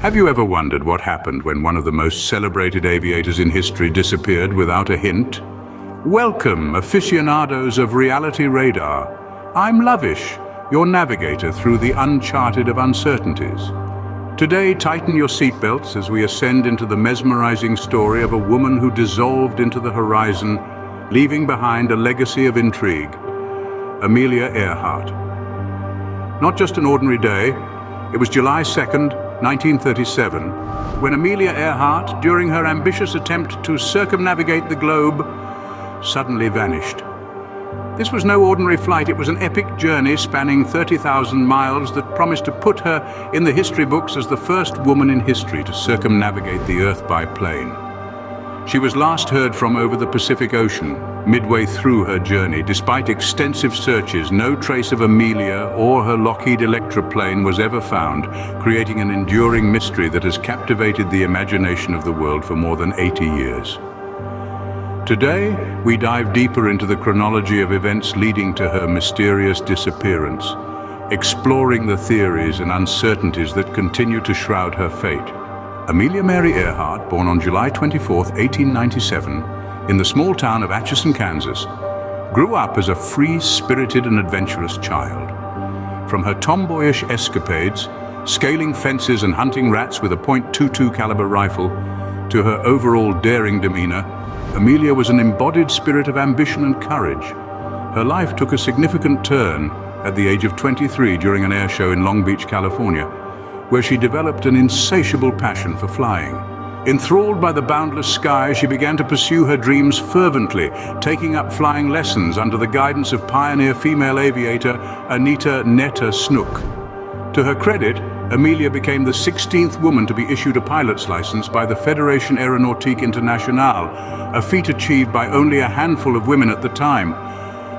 Have you ever wondered what happened when one of the most celebrated aviators in history disappeared without a hint? Welcome, aficionados of reality radar. I'm Lavish, your navigator through the uncharted of uncertainties. Today, tighten your seatbelts as we ascend into the mesmerizing story of a woman who dissolved into the horizon, leaving behind a legacy of intrigue. Amelia Earhart. Not just an ordinary day, it was July 2nd, 1937, when Amelia Earhart, during her ambitious attempt to circumnavigate the globe, suddenly vanished. This was no ordinary flight, it was an epic journey spanning 30,000 miles that promised to put her in the history books as the first woman in history to circumnavigate the Earth by plane. She was last heard from over the Pacific Ocean, midway through her journey. Despite extensive searches, no trace of Amelia or her Lockheed Electra plane was ever found, creating an enduring mystery that has captivated the imagination of the world for more than 80 years. Today, we dive deeper into the chronology of events leading to her mysterious disappearance, exploring the theories and uncertainties that continue to shroud her fate. Amelia Mary Earhart, born on July 24, 1897, in the small town of Atchison, Kansas, grew up as a free-spirited and adventurous child. From her tomboyish escapades, scaling fences and hunting rats with a .22 caliber rifle, to her overall daring demeanor, Amelia was an embodied spirit of ambition and courage. Her life took a significant turn at the age of 23 during an air show in Long Beach, California, where she developed an insatiable passion for flying. Enthralled by the boundless sky, she began to pursue her dreams fervently, taking up flying lessons under the guidance of pioneer female aviator Anita "Netta" Snook. To her credit, Amelia became the 16th woman to be issued a pilot's license by the Fédération Aéronautique Internationale, a feat achieved by only a handful of women at the time.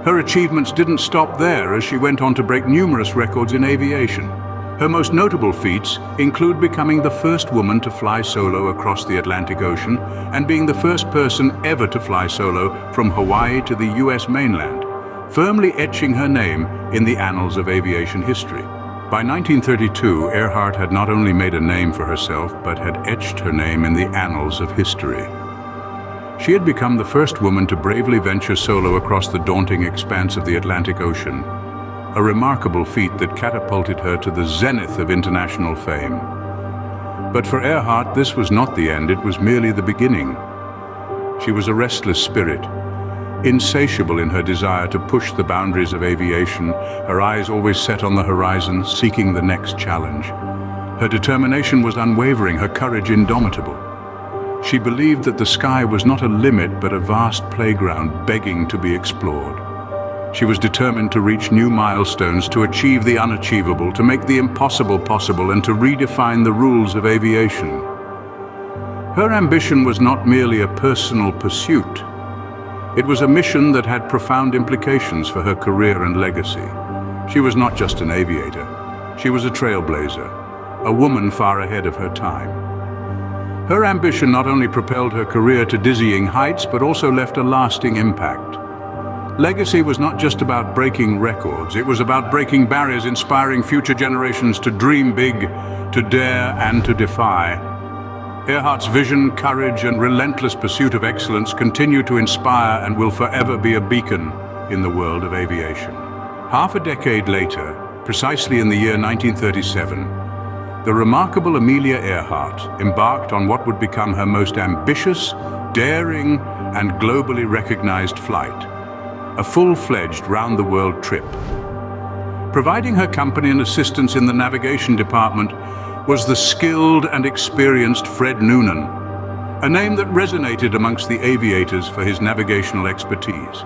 Her achievements didn't stop there, as she went on to break numerous records in aviation. Her most notable feats include becoming the first woman to fly solo across the Atlantic Ocean and being the first person ever to fly solo from Hawaii to the US mainland, firmly etching her name in the annals of aviation history. By 1932, Earhart had not only made a name for herself, but had etched her name in the annals of history. She had become the first woman to bravely venture solo across the daunting expanse of the Atlantic Ocean, a remarkable feat that catapulted her to the zenith of international fame. But for Earhart, this was not the end, it was merely the beginning. She was a restless spirit, insatiable in her desire to push the boundaries of aviation, her eyes always set on the horizon, seeking the next challenge. Her determination was unwavering, her courage indomitable. She believed that the sky was not a limit, but a vast playground begging to be explored. She was determined to reach new milestones, to achieve the unachievable, to make the impossible possible, and to redefine the rules of aviation. Her ambition was not merely a personal pursuit. It was a mission that had profound implications for her career and legacy. She was not just an aviator. She was a trailblazer, a woman far ahead of her time. Her ambition not only propelled her career to dizzying heights, but also left a lasting impact. Legacy was not just about breaking records. It was about breaking barriers, inspiring future generations to dream big, to dare, and to defy. Earhart's vision, courage, and relentless pursuit of excellence continue to inspire and will forever be a beacon in the world of aviation. Half a decade later, precisely in the year 1937, the remarkable Amelia Earhart embarked on what would become her most ambitious, daring, and globally recognized flight, a full-fledged round-the-world trip. Providing her company and assistance in the navigation department was the skilled and experienced Fred Noonan, a name that resonated amongst the aviators for his navigational expertise.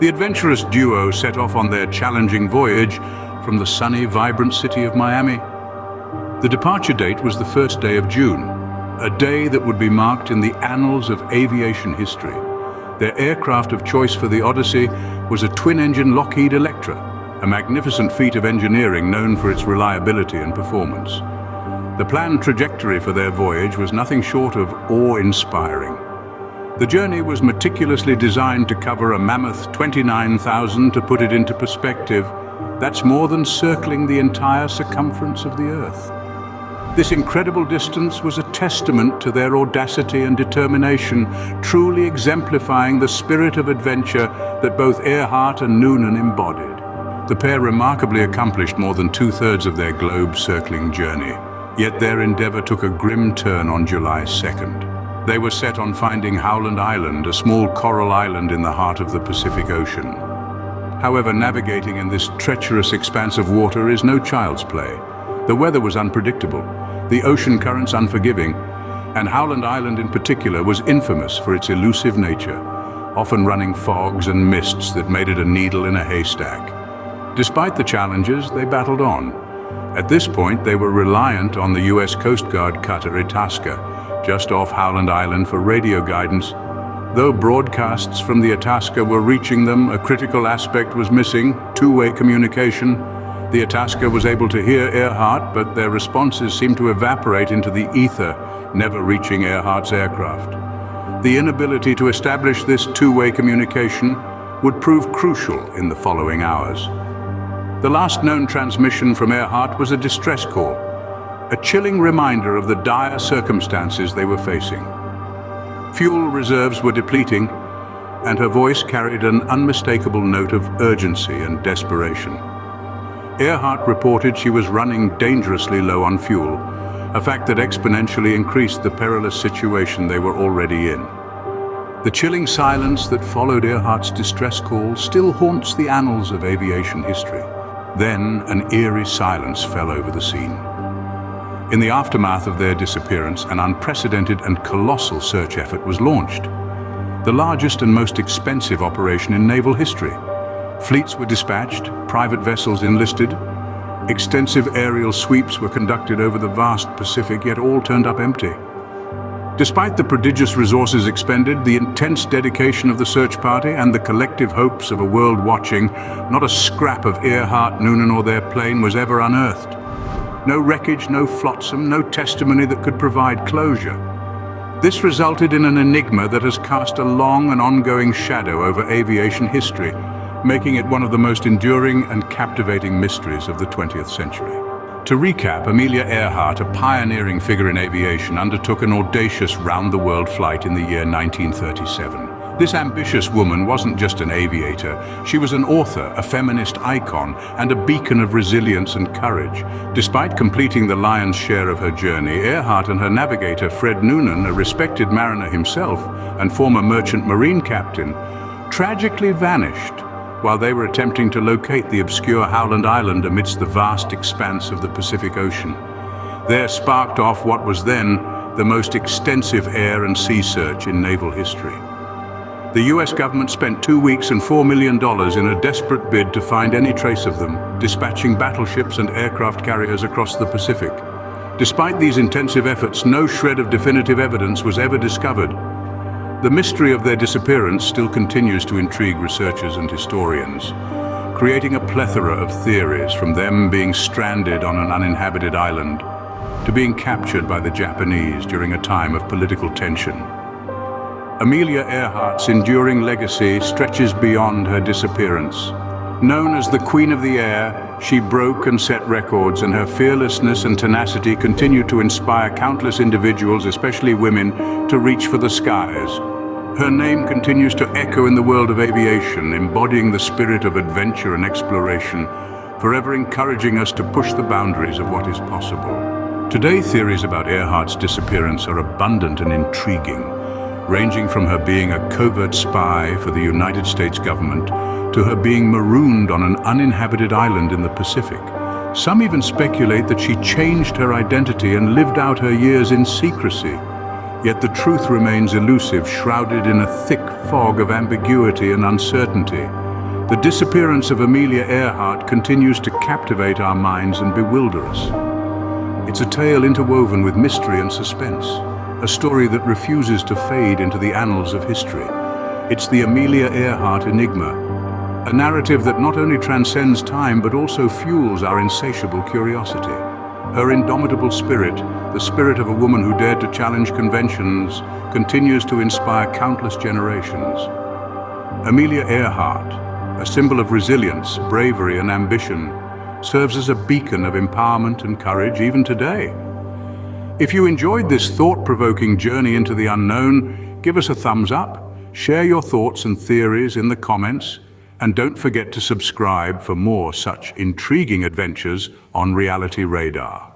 The adventurous duo set off on their challenging voyage from the sunny, vibrant city of Miami. The departure date was the 1st day of June, a day that would be marked in the annals of aviation history. Their aircraft of choice for the Odyssey was a twin-engine Lockheed Electra, a magnificent feat of engineering known for its reliability and performance. The planned trajectory for their voyage was nothing short of awe-inspiring. The journey was meticulously designed to cover a mammoth 29,000. To put it into perspective, that's more than circling the entire circumference of the Earth. This incredible distance was a testament to their audacity and determination, truly exemplifying the spirit of adventure that both Earhart and Noonan embodied. The pair remarkably accomplished more than two-thirds of their globe-circling journey, yet their endeavor took a grim turn on July 2nd. They were set on finding Howland Island, a small coral island in the heart of the Pacific Ocean. However, navigating in this treacherous expanse of water is no child's play. The weather was unpredictable, the ocean currents unforgiving, and Howland Island in particular was infamous for its elusive nature, often running fogs and mists that made it a needle in a haystack. Despite the challenges, they battled on. At this point, they were reliant on the U.S. Coast Guard cutter Itasca, just off Howland Island for radio guidance. Though broadcasts from the Itasca were reaching them, a critical aspect was missing: two-way communication. The Itasca was able to hear Earhart, but their responses seemed to evaporate into the ether, never reaching Earhart's aircraft. The inability to establish this two-way communication would prove crucial in the following hours. The last known transmission from Earhart was a distress call, a chilling reminder of the dire circumstances they were facing. Fuel reserves were depleting, and her voice carried an unmistakable note of urgency and desperation. Earhart reported she was running dangerously low on fuel, a fact that exponentially increased the perilous situation they were already in. The chilling silence that followed Earhart's distress call still haunts the annals of aviation history. Then an eerie silence fell over the scene. In the aftermath of their disappearance, an unprecedented and colossal search effort was launched. The largest and most expensive operation in naval history. Fleets were dispatched, private vessels enlisted, extensive aerial sweeps were conducted over the vast Pacific, yet all turned up empty. Despite the prodigious resources expended, the intense dedication of the search party, and the collective hopes of a world watching, not a scrap of Earhart, Noonan, or their plane was ever unearthed. No wreckage, no flotsam, no testimony that could provide closure. This resulted in an enigma that has cast a long and ongoing shadow over aviation history, making it one of the most enduring and captivating mysteries of the 20th century. To recap, Amelia Earhart, a pioneering figure in aviation, undertook an audacious round-the-world flight in the year 1937. This ambitious woman wasn't just an aviator, she was an author, a feminist icon, and a beacon of resilience and courage. Despite completing the lion's share of her journey, Earhart and her navigator, Fred Noonan, a respected mariner himself and former merchant marine captain, tragically vanished while they were attempting to locate the obscure Howland Island amidst the vast expanse of the Pacific Ocean. There sparked off what was then the most extensive air and sea search in naval history. The US government spent 2 weeks and $4 million in a desperate bid to find any trace of them, dispatching battleships and aircraft carriers across the Pacific. Despite these intensive efforts, no shred of definitive evidence was ever discovered. The mystery of their disappearance still continues to intrigue researchers and historians, creating a plethora of theories, from them being stranded on an uninhabited island to being captured by the Japanese during a time of political tension. Amelia Earhart's enduring legacy stretches beyond her disappearance. Known as the Queen of the Air, she broke and set records, and her fearlessness and tenacity continue to inspire countless individuals, especially women, to reach for the skies. Her name continues to echo in the world of aviation, embodying the spirit of adventure and exploration, forever encouraging us to push the boundaries of what is possible. Today, theories about Earhart's disappearance are abundant and intriguing, ranging from her being a covert spy for the United States government to her being marooned on an uninhabited island in the Pacific. Some even speculate that she changed her identity and lived out her years in secrecy. Yet the truth remains elusive, shrouded in a thick fog of ambiguity and uncertainty. The disappearance of Amelia Earhart continues to captivate our minds and bewilder us. It's a tale interwoven with mystery and suspense, a story that refuses to fade into the annals of history. It's the Amelia Earhart Enigma, a narrative that not only transcends time but also fuels our insatiable curiosity. Her indomitable spirit, the spirit of a woman who dared to challenge conventions, continues to inspire countless generations. Amelia Earhart, a symbol of resilience, bravery, and ambition, serves as a beacon of empowerment and courage even today. If you enjoyed this thought-provoking journey into the unknown, give us a thumbs up, share your thoughts and theories in the comments, and don't forget to subscribe for more such intriguing adventures on Reality Radar.